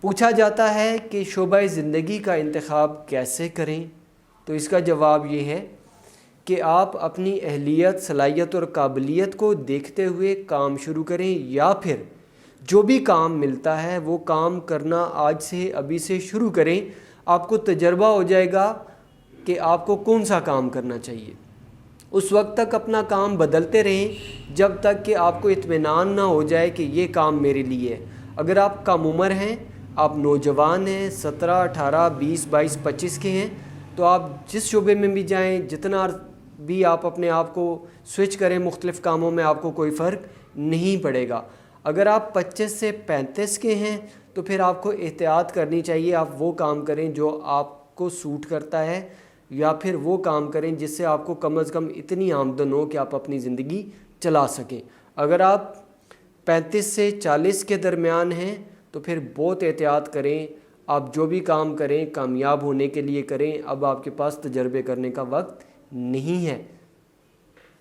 پوچھا جاتا ہے کہ شعبہ زندگی کا انتخاب کیسے کریں، تو اس کا جواب یہ ہے کہ آپ اپنی اہلیت، صلاحیت اور قابلیت کو دیکھتے ہوئے کام شروع کریں، یا پھر جو بھی کام ملتا ہے وہ کام کرنا آج سے، ابھی سے شروع کریں۔ آپ کو تجربہ ہو جائے گا کہ آپ کو کون سا کام کرنا چاہیے۔ اس وقت تک اپنا کام بدلتے رہیں جب تک کہ آپ کو اطمینان نہ ہو جائے کہ یہ کام میرے لیے ہے۔ اگر آپ کم عمر ہیں، آپ نوجوان ہیں، 17، 18، 20، 22، 25 کے ہیں، تو آپ جس شعبے میں بھی جائیں، جتنا بھی آپ اپنے آپ کو سوئچ کریں مختلف کاموں میں، آپ کو کوئی فرق نہیں پڑے گا۔ اگر آپ 25 سے 35 کے ہیں تو پھر آپ کو احتیاط کرنی چاہیے، آپ وہ کام کریں جو آپ کو سوٹ کرتا ہے، یا پھر وہ کام کریں جس سے آپ کو کم از کم اتنی آمدن ہو کہ آپ اپنی زندگی چلا سکیں۔ اگر آپ 35 سے 40 کے درمیان ہیں تو پھر بہت احتیاط کریں، آپ جو بھی کام کریں کامیاب ہونے کے لیے کریں۔ اب آپ کے پاس تجربے کرنے کا وقت نہیں ہے۔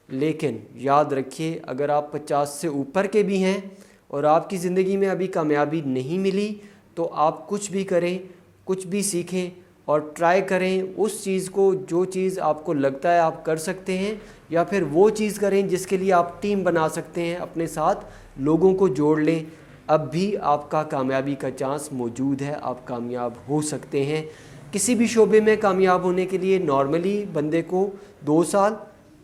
لیکن یاد رکھیے، اگر آپ 50 سے اوپر کے بھی ہیں اور آپ کی زندگی میں ابھی کامیابی نہیں ملی، تو آپ کچھ بھی کریں، کچھ بھی سیکھیں اور ٹرائی کریں اس چیز کو، جو چیز آپ کو لگتا ہے آپ کر سکتے ہیں، یا پھر وہ چیز کریں جس کے لیے آپ ٹیم بنا سکتے ہیں، اپنے ساتھ لوگوں کو جوڑ لیں۔ اب بھی آپ کا کامیابی کا چانس موجود ہے، آپ کامیاب ہو سکتے ہیں۔ کسی بھی شعبے میں کامیاب ہونے کے لیے نارملی بندے کو 2 سال،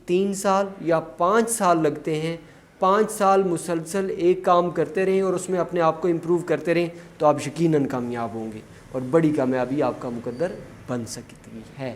3 سال یا 5 سال لگتے ہیں۔ 5 سال مسلسل ایک کام کرتے رہیں اور اس میں اپنے آپ کو امپروو کرتے رہیں تو آپ یقیناً کامیاب ہوں گے، اور بڑی کامیابی آپ کا مقدر بن سکتی ہے۔